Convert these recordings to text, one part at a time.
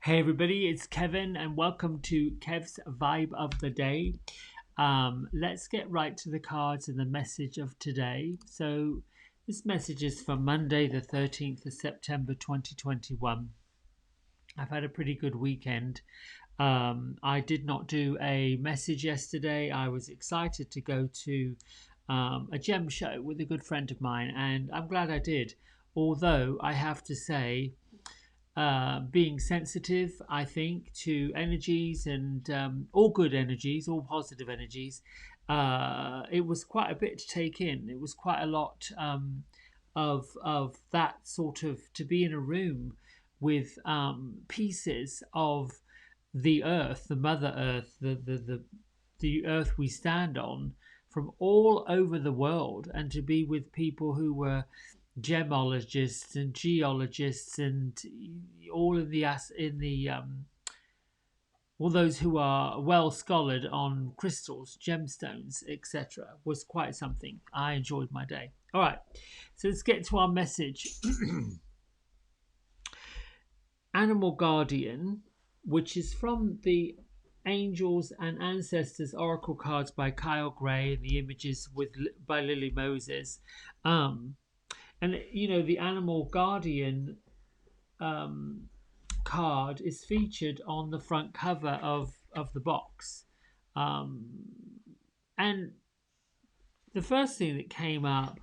Hey everybody, it's Kevin and welcome to Kev's Vibe of the Day. Let's get right to the cards and the message of today. So this message is for Monday the 13th of September 2021. I've had a pretty good weekend. I did not do a message yesterday. I was excited to go to a gem show with a good friend of mine and I'm glad I did. Although I have to say being sensitive, I think, to energies and all good energies, all positive energies. It was quite a bit to take in. It was quite a lot of that sort of to be in a room with pieces of the earth, the Mother Earth, the earth we stand on, from all over the world, and to be with people who were gemologists and geologists and all of the all those who are well scholared on crystals, gemstones, etc. was quite something. I enjoyed my day. All right, so let's get to our message. Animal Guardian, which is from the Angels and Ancestors Oracle cards by Kyle Gray, and the images by Lily Moses. And you know, the Animal Guardian um, card is featured on the front cover of the box. Um, and the first thing that came up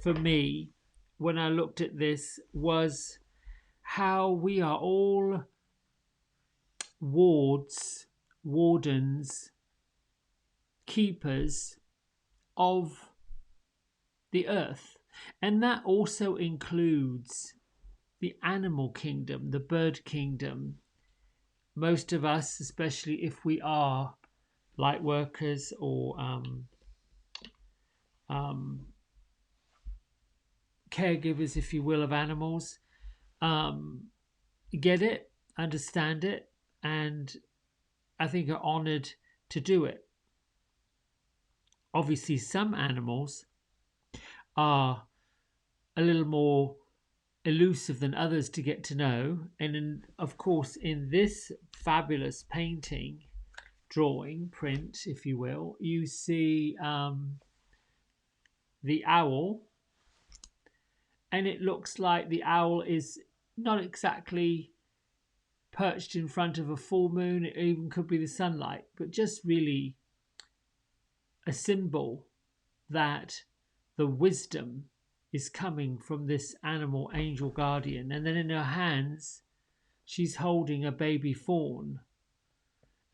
for me when I looked at this was how we are all wardens, keepers of the earth. And that also includes the animal kingdom, the bird kingdom. Most of us, especially if we are light workers or um, caregivers, if you will, of animals, um, get it, understand it, and I think are honored to do it. Obviously, some animals are a little more elusive than others to get to know. And of course, in this fabulous painting, drawing, print, if you will, you see the owl, and it looks like the owl is not exactly perched in front of a full moon. It even could be the sunlight, but just really a symbol that the wisdom is coming from this animal angel guardian. And then in her hands, she's holding a baby fawn.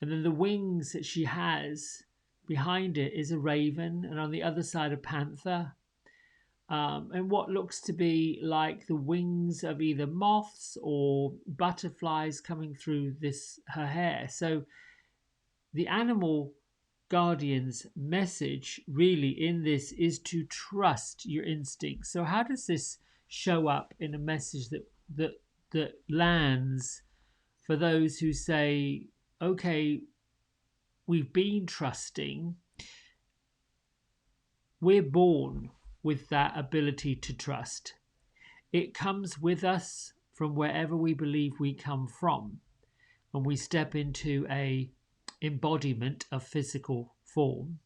And then the wings that she has behind it is a raven, and on the other side, a panther. And what looks to be like the wings of either moths or butterflies coming through her hair. So the animal guardian's message really in this is to trust your instincts. So how does this show up in a message that lands for those who say, okay, we've been trusting, we're born with that ability to trust. It comes with us from wherever we believe we come from. When we step into a embodiment of physical form,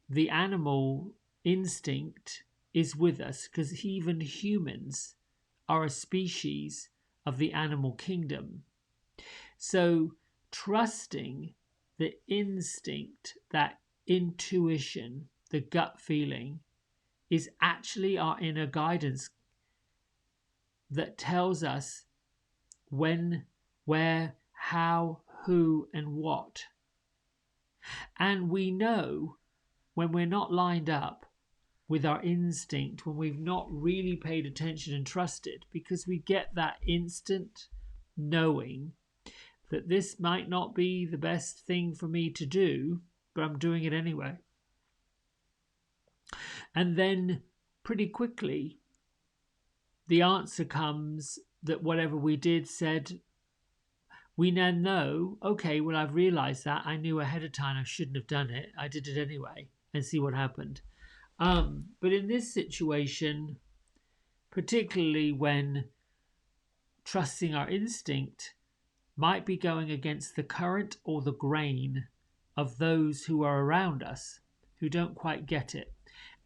the animal instinct is with us because even humans are a species of the animal kingdom. So trusting the instinct, that intuition, the gut feeling, is actually our inner guidance that tells us when, where, how, who, and what. And we know when we're not lined up with our instinct, when we've not really paid attention and trusted, because we get that instant knowing that this might not be the best thing for me to do, but I'm doing it anyway. And then pretty quickly, the answer comes that whatever we did, said, we now know, okay, well, I've realized that. I knew ahead of time I shouldn't have done it. I did it anyway and see what happened. But in this situation, particularly when trusting our instinct might be going against the current or the grain of those who are around us who don't quite get it.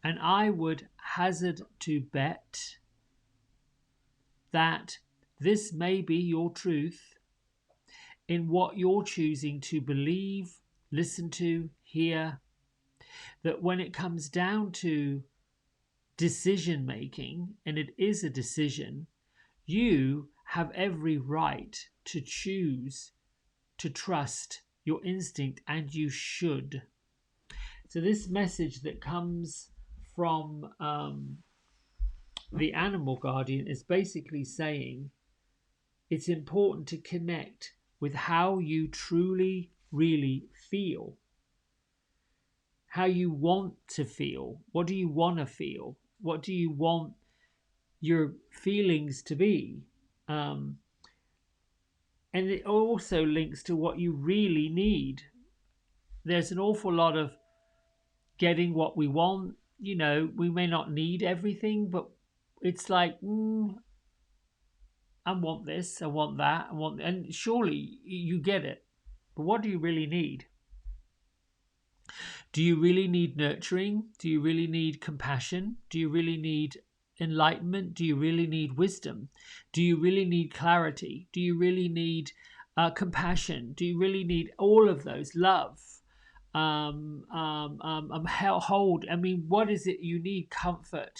And I would hazard to bet that this may be your truth in what you're choosing to believe, listen to, hear, that when it comes down to decision making, and it is a decision, you have every right to choose to trust your instinct, and you should. So, this message that comes from the animal guardian is basically saying it's important to connect with how you truly, really feel, how you want to feel. What do you want to feel? What do you want your feelings to be? And it also links to what you really need. There's an awful lot of getting what we want. You know, we may not need everything, but it's like, I want this, I want that, I want, and surely you get it. But what do you really need? Do you really need nurturing? Do you really need compassion? Do you really need enlightenment? Do you really need wisdom? Do you really need clarity? Do you really need compassion? Do you really need all of those? Love, hold. I mean, what is it you need? Comfort.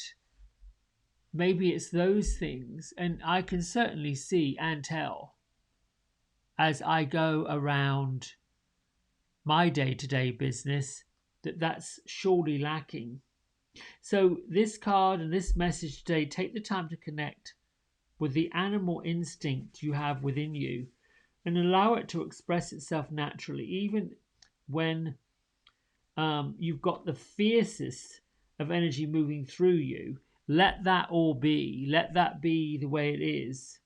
Maybe it's those things, and I can certainly see and tell as I go around my day-to-day business that that's surely lacking. So this card and this message today, take the time to connect with the animal instinct you have within you and allow it to express itself naturally, even when you've got the fiercest of energy moving through you. Let that all be. Let that be the way it is.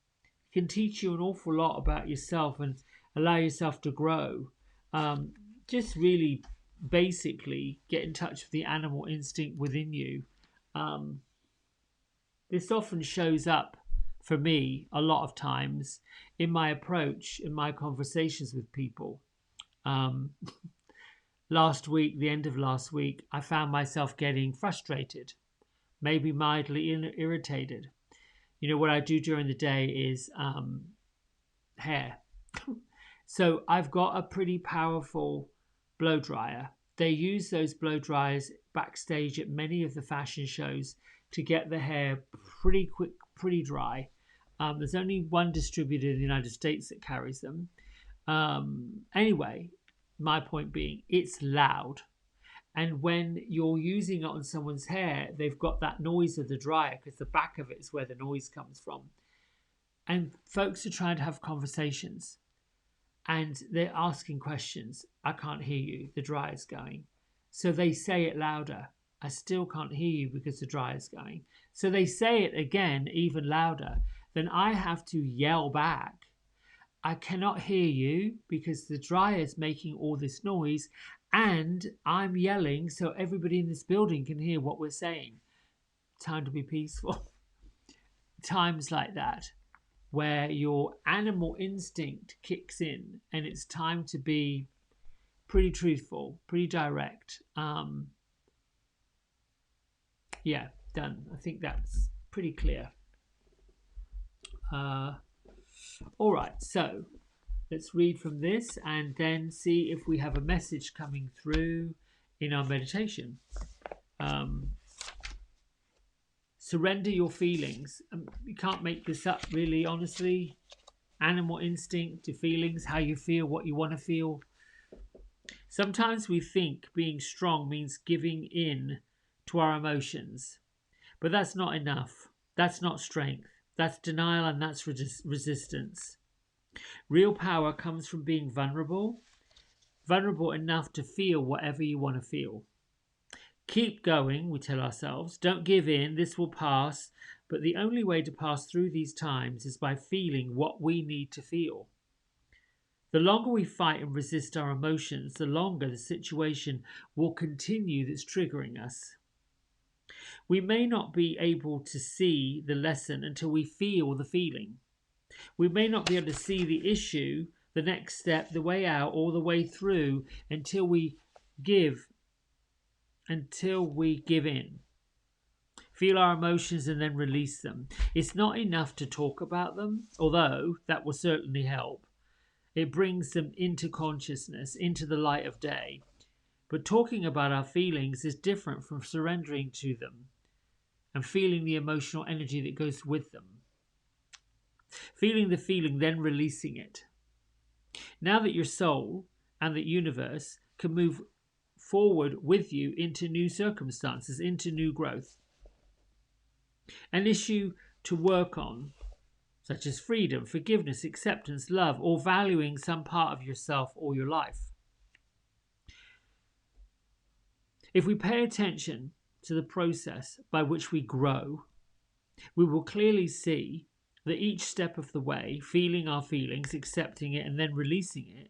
It can teach you an awful lot about yourself and allow yourself to grow. Just really basically get in touch with the animal instinct within you. This often shows up for me a lot of times in my approach, in my conversations with people. Last week, the end of last week, I found myself getting frustrated, maybe mildly irritated. You know, what I do during the day is hair. So I've got a pretty powerful blow dryer. They use those blow dryers backstage at many of the fashion shows to get the hair pretty quick, pretty dry. There's only one distributor in the United States that carries them. Anyway, my point being, it's loud. And when you're using it on someone's hair, they've got that noise of the dryer because the back of it is where the noise comes from. And folks are trying to have conversations and they're asking questions. I can't hear you. The dryer's going. So they say it louder. I still can't hear you because the dryer's going. So they say it again, even louder. Then I have to yell back. I cannot hear you because the dryer is making all this noise and I'm yelling so everybody in this building can hear what we're saying. Time to be peaceful. Times like that where your animal instinct kicks in and it's time to be pretty truthful, pretty direct. Yeah, done. I think that's pretty clear. All right, so let's read from this and then see if we have a message coming through in our meditation. Surrender your feelings. You can't make this up, really, honestly. Animal instinct, your feelings, how you feel, what you want to feel. Sometimes we think being strong means giving in to our emotions, but that's not enough. That's not strength. That's denial and that's resistance. Real power comes from being vulnerable enough to feel whatever you want to feel. Keep going, we tell ourselves. Don't give in, this will pass. But the only way to pass through these times is by feeling what we need to feel. The longer we fight and resist our emotions, the longer the situation will continue that's triggering us. We may not be able to see the lesson until we feel the feeling. We may not be able to see the issue, the next step, the way out, or the way through until we give, in. Feel our emotions and then release them. It's not enough to talk about them, although that will certainly help. It brings them into consciousness, into the light of day. But talking about our feelings is different from surrendering to them and feeling the emotional energy that goes with them. Feeling the feeling, then releasing it. Now that your soul and the universe can move forward with you into new circumstances, into new growth. An issue to work on, such as freedom, forgiveness, acceptance, love, or valuing some part of yourself or your life. If we pay attention to the process by which we grow, we will clearly see that each step of the way, feeling our feelings, accepting it, and then releasing it,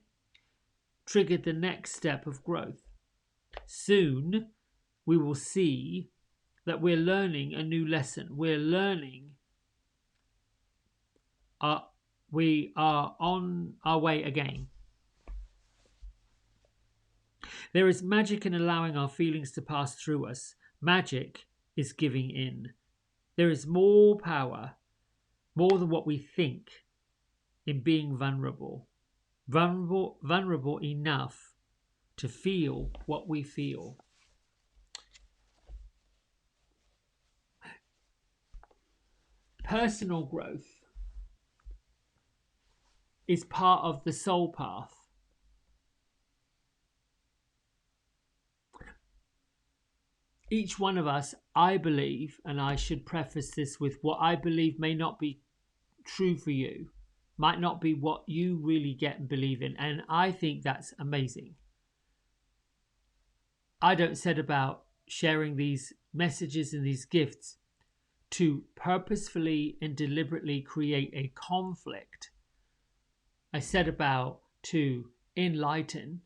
triggered the next step of growth. Soon, we will see that we're learning a new lesson. We are on our way again. There is magic in allowing our feelings to pass through us. Magic is giving in. There is more power, more than what we think, in being vulnerable. Vulnerable enough to feel what we feel. Personal growth is part of the soul path. Each one of us, I believe, and I should preface this with what I believe may not be true for you, might not be what you really get and believe in, and I think that's amazing. I don't set about sharing these messages and these gifts to purposefully and deliberately create a conflict. I set about to enlighten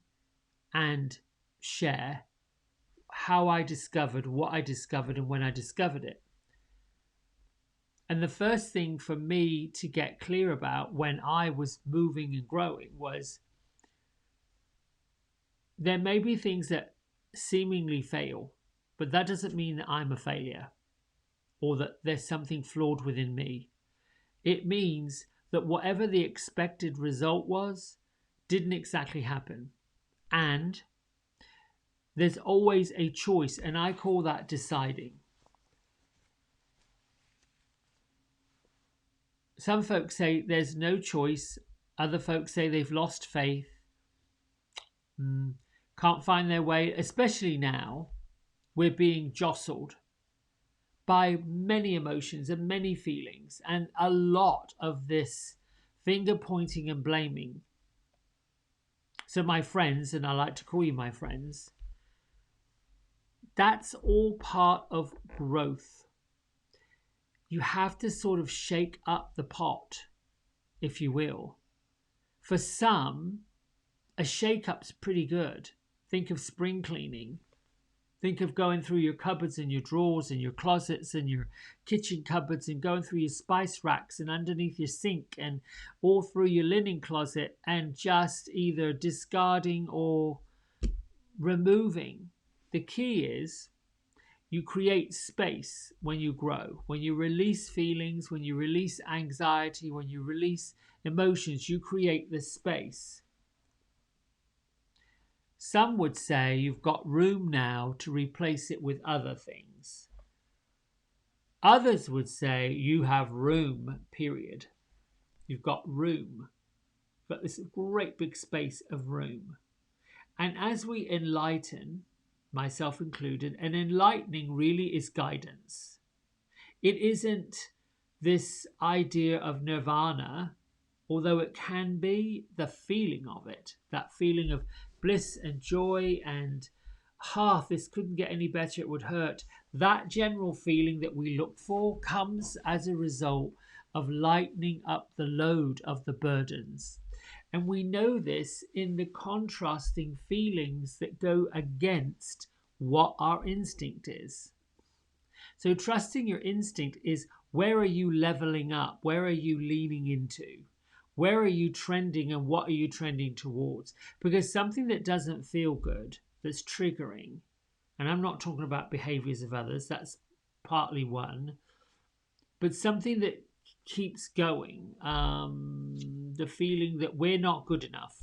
and share how I discovered what I discovered and when I discovered it. And the first thing for me to get clear about when I was moving and growing was there may be things that seemingly fail, but that doesn't mean that I'm a failure or that there's something flawed within me. It means that whatever the expected result was didn't exactly happen. And there's always a choice, and I call that deciding. Some folks say there's no choice. Other folks say they've lost faith, can't find their way, especially now we're being jostled by many emotions and many feelings and a lot of this finger pointing and blaming. So my friends, and I like to call you my friends, that's all part of growth. You have to sort of shake up the pot, if you will. For some, a shake-up's pretty good. Think of spring cleaning. Think of going through your cupboards and your drawers and your closets and your kitchen cupboards and going through your spice racks and underneath your sink and all through your linen closet and just either discarding or removing. The key is you create space when you grow. When you release feelings, when you release anxiety, when you release emotions, you create this space. Some would say you've got room now to replace it with other things. Others would say you have room, period. You've got room. You've got this great big space of room. And as we enlighten, myself included, and enlightening really is guidance. It isn't this idea of nirvana, although it can be the feeling of it, that feeling of bliss and joy and, this couldn't get any better, it would hurt. That general feeling that we look for comes as a result of lightening up the load of the burdens. And we know this in the contrasting feelings that go against what our instinct is. So trusting your instinct is Where are you leveling up? Where are you leaning into? Where are you trending and what are you trending towards? Because something that doesn't feel good, that's triggering, and I'm not talking about behaviors of others, that's partly one, but something that keeps going, the feeling that we're not good enough,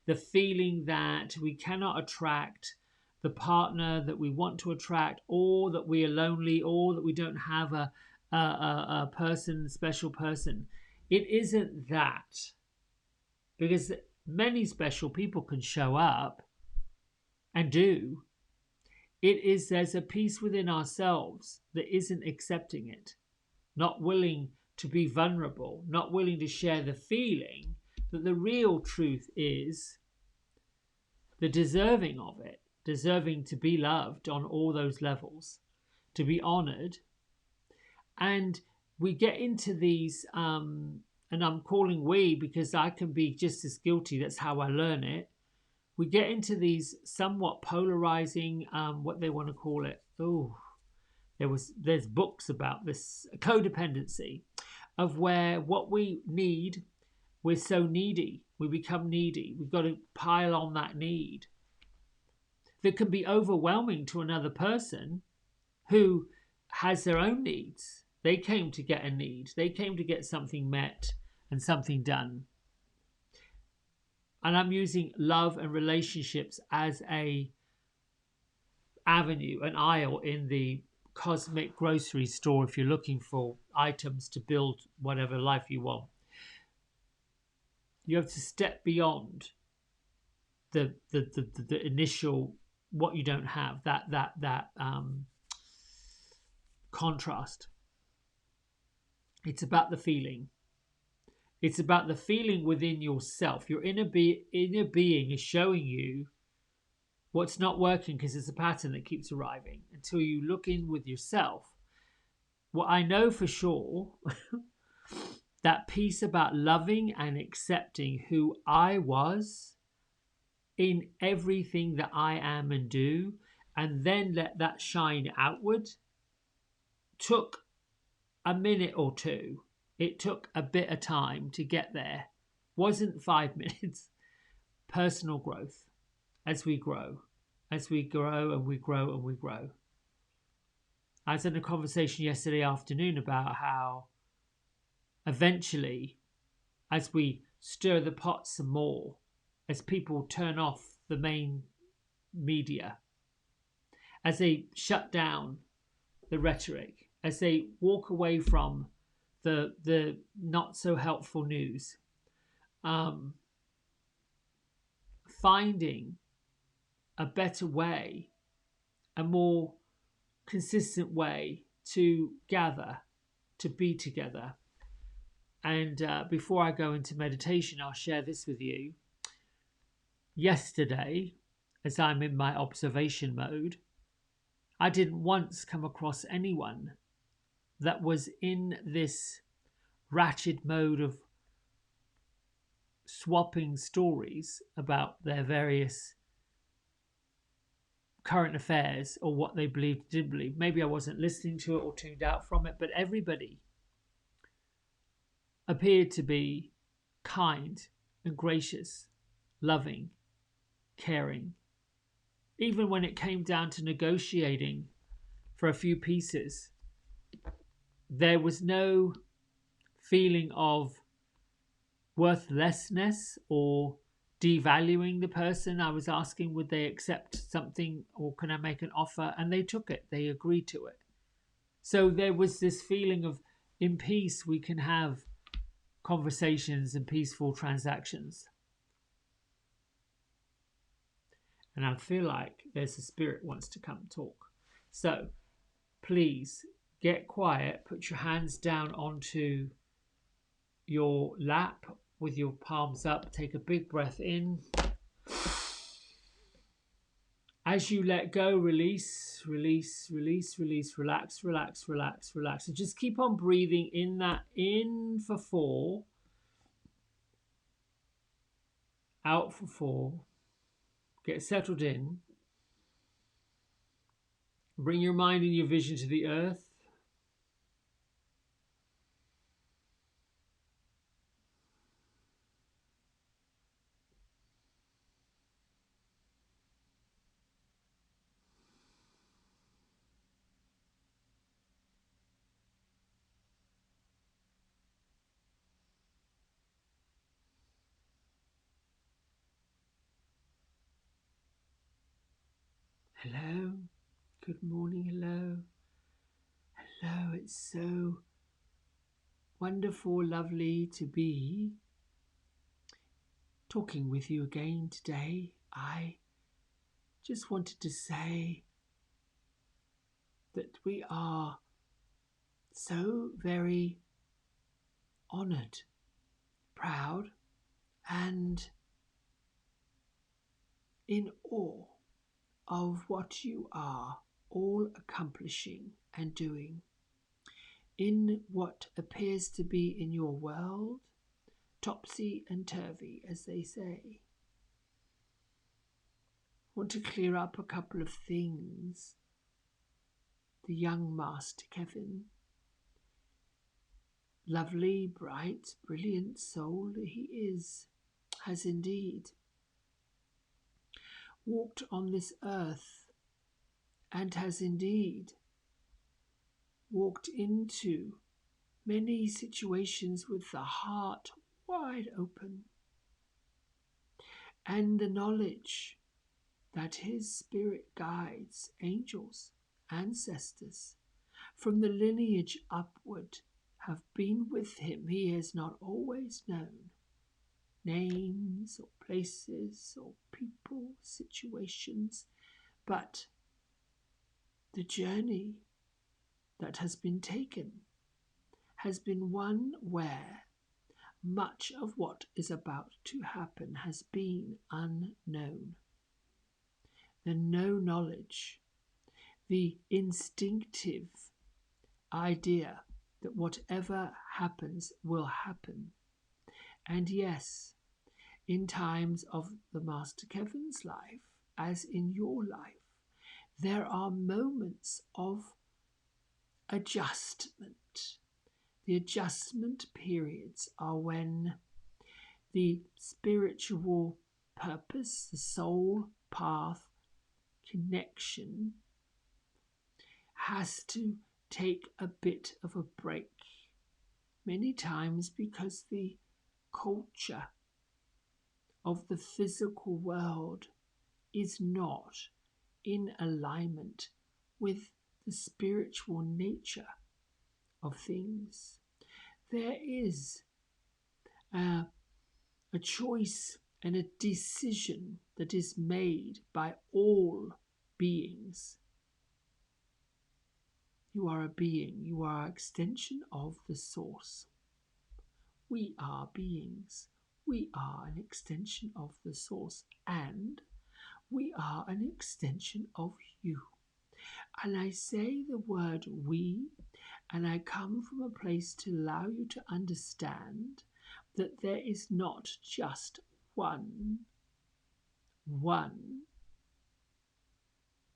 the feeling that we cannot attract the partner that we want to attract, or that we are lonely, or that we don't have a person, special person. It isn't that, because many special people can show up and do. It is there's a piece within ourselves that isn't accepting it, not willing to be vulnerable, not willing to share the feeling that the real truth is the deserving of it, deserving to be loved on all those levels, to be honored. And we get into these, and I'm calling we because I can be just as guilty, that's how I learn it. We get into these somewhat polarizing, what they want to call it. Oh, there's books about this codependency of where what we need, we're so needy, we become needy, we've got to pile on that need that can be overwhelming to another person who has their own needs. They came to get a need, they came to get something met and something done. And I'm using love and relationships as a avenue, an aisle in the cosmic grocery store if you're looking for items to build whatever life you want. You have to step beyond the initial what you don't have, that contrast. It's about the feeling. It's about the feeling within yourself. Your inner being is showing you what's not working, because it's a pattern that keeps arriving until you look in with yourself. What I know for sure, that piece about loving and accepting who I was in everything that I am and do, and then let that shine outward, took a minute or two. It took a bit of time to get there. Wasn't 5 minutes. Personal growth as we grow, as we grow and we grow and we grow. I was in a conversation yesterday afternoon about how eventually, as we stir the pot some more, as people turn off the main media, as they shut down the rhetoric, as they walk away from the not so helpful news, finding a better way, a more consistent way to gather, to be together. And before I go into meditation, I'll share this with you. Yesterday, as I'm in my observation mode, I didn't once come across anyone that was in this ratchet mode of swapping stories about their various current affairs or what they believed, didn't believe. Maybe I wasn't listening to it or tuned out from it, but everybody appeared to be kind and gracious, loving, caring. Even when it came down to negotiating for a few pieces, there was no feeling of worthlessness or devaluing the person. I was asking, would they accept something or can I make an offer? And they took it, they agreed to it. So there was this feeling of, in peace, we can have conversations and peaceful transactions. And I feel like there's a spirit wants to come talk. So please get quiet, put your hands down onto your lap with your palms up, take a big breath in. As you let go, release, release, release, release, relax, relax, relax, relax. And just keep on breathing in that, in for 4, out for 4. Get settled in. Bring your mind and your vision to the earth. Hello, good morning, hello, hello. It's so wonderful, lovely to be talking with you again today. I just wanted to say that we are so very honoured, proud, and in awe of what you are all accomplishing and doing in what appears to be in your world, topsy and turvy, as they say. I want to clear up a couple of things. The young Master Kevin, lovely, bright, brilliant soul that he is, has indeed walked on this earth and has indeed walked into many situations with the heart wide open and the knowledge that his spirit guides angels, ancestors from the lineage upward have been with him. He has not always known names or places or people, situations, but the journey that has been taken has been one where much of what is about to happen has been unknown. The no knowledge, the instinctive idea that whatever happens will happen. And yes, in times of the Master Kevin's life, as in your life, there are moments of adjustment. The adjustment periods are when the spiritual purpose, the soul path connection has to take a bit of a break. Many times because the culture of the physical world is not in alignment with the spiritual nature of things. There is a choice and a decision that is made by all beings. You are a being, you are an extension of the source. We are beings, we are an extension of the source, and we are an extension of you. And I say the word we, and I come from a place to allow you to understand that there is not just one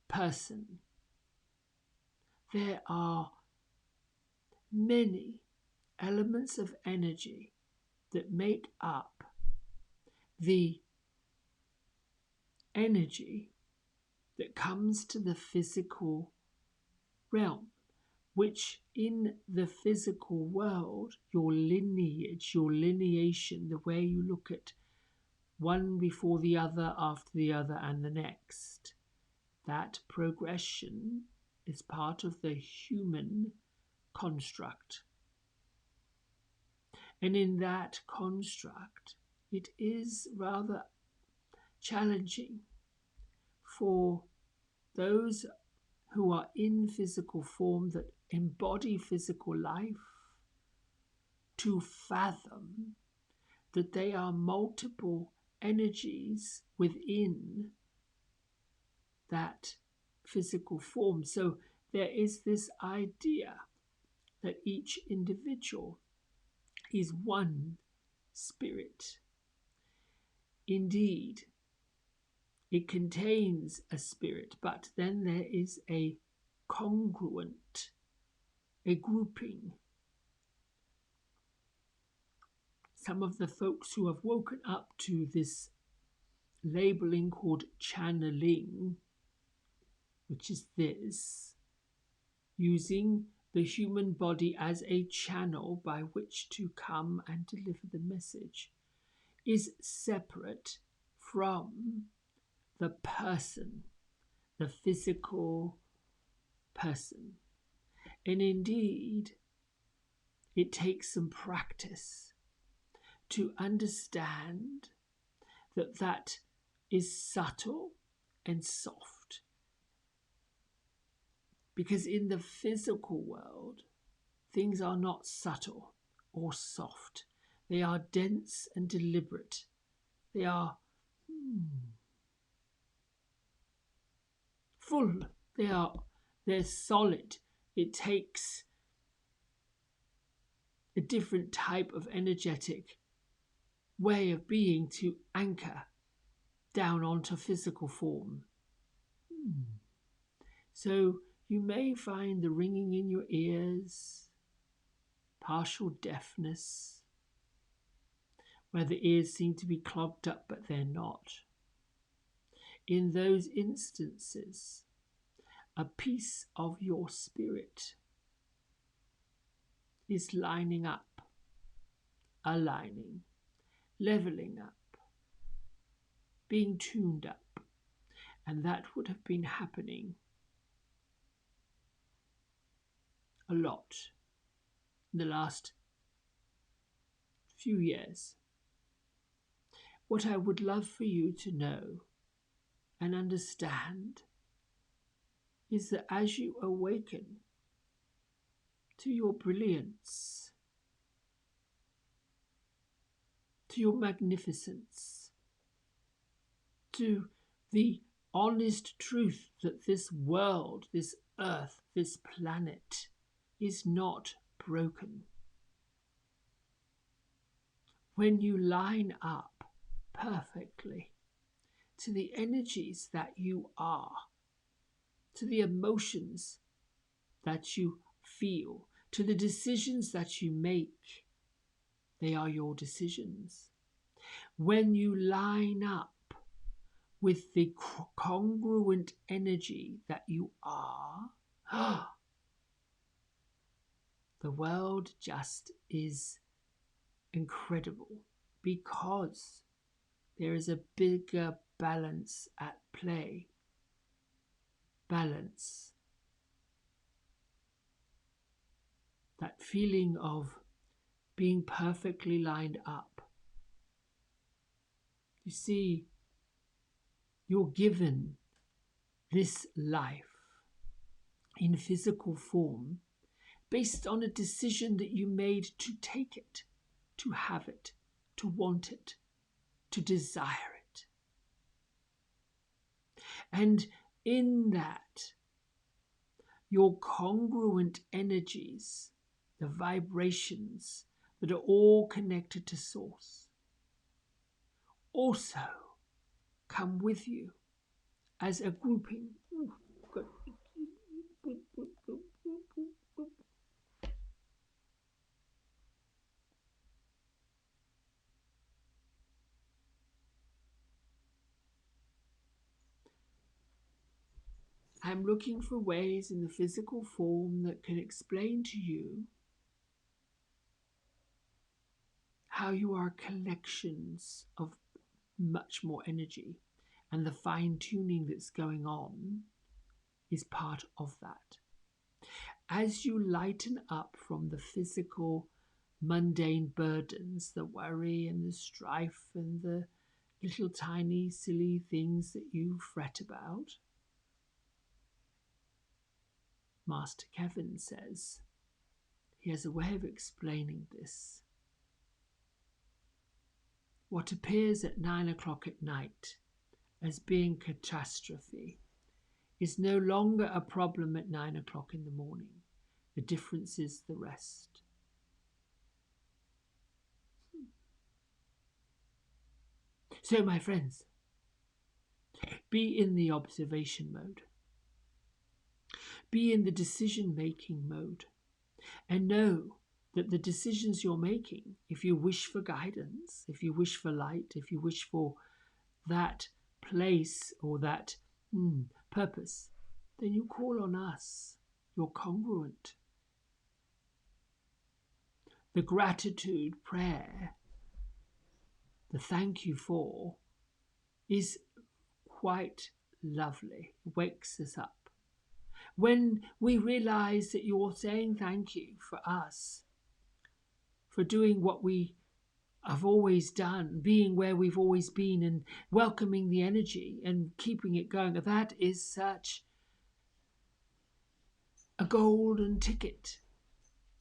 person. There are many elements of energy that make up the energy that comes to the physical realm, which in the physical world, your lineage, your lineation, the way you look at one before the other, after the other, and the next, that progression is part of the human construct. And in that construct, it is rather challenging for those who are in physical form that embody physical life to fathom that they are multiple energies within that physical form. So there is this idea that each individual is one spirit. Indeed, it contains a spirit, but then there is a congruent, a grouping. Some of the folks who have woken up to this labeling called channeling, which is this, using the human body as a channel by which to come and deliver the message, is separate from the person, the physical person. And indeed, it takes some practice to understand that that is subtle and soft. Because in the physical world, things are not subtle or soft. They are dense and deliberate. They are full. They're solid. It takes a different type of energetic way of being to anchor down onto physical form. So you may find the ringing in your ears, partial deafness, where the ears seem to be clogged up but they're not. In those instances, a piece of your spirit is lining up, aligning, leveling up, being tuned up. And that would have been happening a lot in the last few years. What I would love for you to know and understand is that as you awaken to your brilliance, to your magnificence, to the honest truth that this world, this earth, this planet is not broken. When you line up perfectly to the energies that you are, to the emotions that you feel, to the decisions that you make, they are your decisions. When you line up with the congruent energy that you are, the world just is incredible because there is a bigger balance at play. Balance. That feeling of being perfectly lined up. You see, you're given this life in physical form based on a decision that you made to take it, to have it, to want it, to desire it. And in that, your congruent energies, the vibrations that are all connected to Source, also come with you as a grouping. I'm looking for ways in the physical form that can explain to you how you are collections of much more energy, and the fine-tuning that's going on is part of that. As you lighten up from the physical mundane burdens, the worry and the strife and the little tiny silly things that you fret about, Master Kevin says he has a way of explaining this. What appears at 9 o'clock at night as being catastrophe is no longer a problem at 9 o'clock in the morning. The difference is the rest. So, my friends, be in the observation mode. Be in the decision-making mode. And know that the decisions you're making, if you wish for guidance, if you wish for light, if you wish for that place or that purpose, then you call on us. You're congruent. The gratitude prayer, the thank you for, is quite lovely. It wakes us up. When we realize that you're saying thank you for us, for doing what we have always done, being where we've always been, and welcoming the energy and keeping it going, that is such a golden ticket.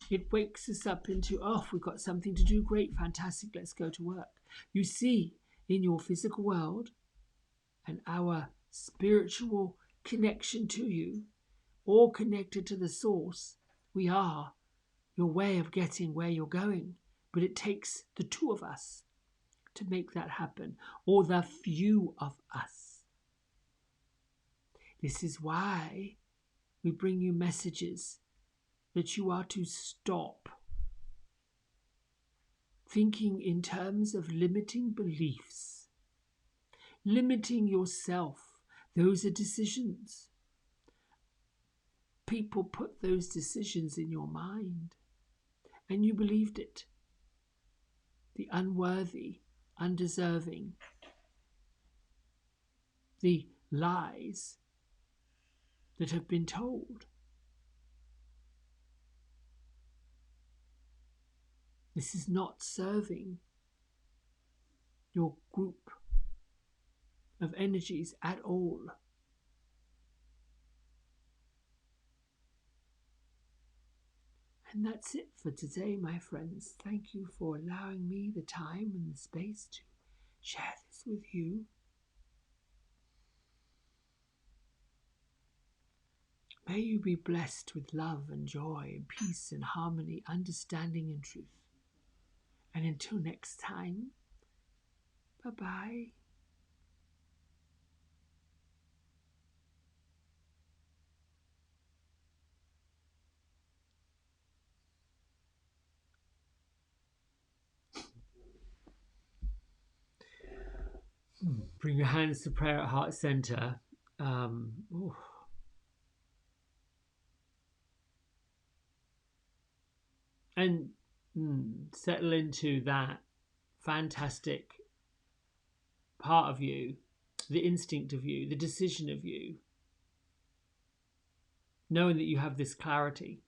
It wakes us up into, oh, we've got something to do, great, fantastic, let's go to work. You see, in your physical world and our spiritual connection to you, all connected to the source, we are your way of getting where you're going. But it takes the two of us to make that happen, or the few of us. This is why we bring you messages that you are to stop thinking in terms of limiting beliefs, limiting yourself. Those are decisions. People put those decisions in your mind, and you believed it. The unworthy, undeserving, the lies that have been told. This is not serving your group of energies at all. And that's it for today, my friends. Thank you for allowing me the time and the space to share this with you. May you be blessed with love and joy and peace and harmony, understanding and truth. And until next time, bye-bye. Bring your hands to prayer at heart center. And settle into that fantastic part of you, the instinct of you, the decision of you, knowing that you have this clarity.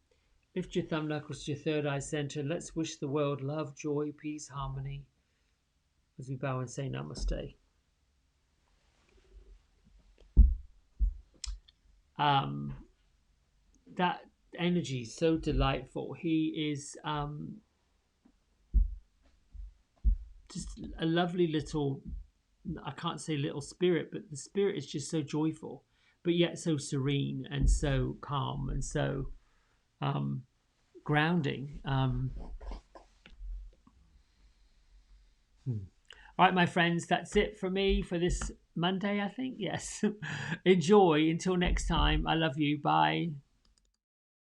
Lift your thumb knuckles to your third eye center. Let's wish the world love, joy, peace, harmony as we bow and say namaste. That energy is so delightful. He is just a lovely little, I can't say little spirit, but the spirit is just so joyful, but yet so serene and so calm and so grounding. All right, my friends, that's it for me for this Monday, I think. Yes. Enjoy. Until next time. I love you. Bye.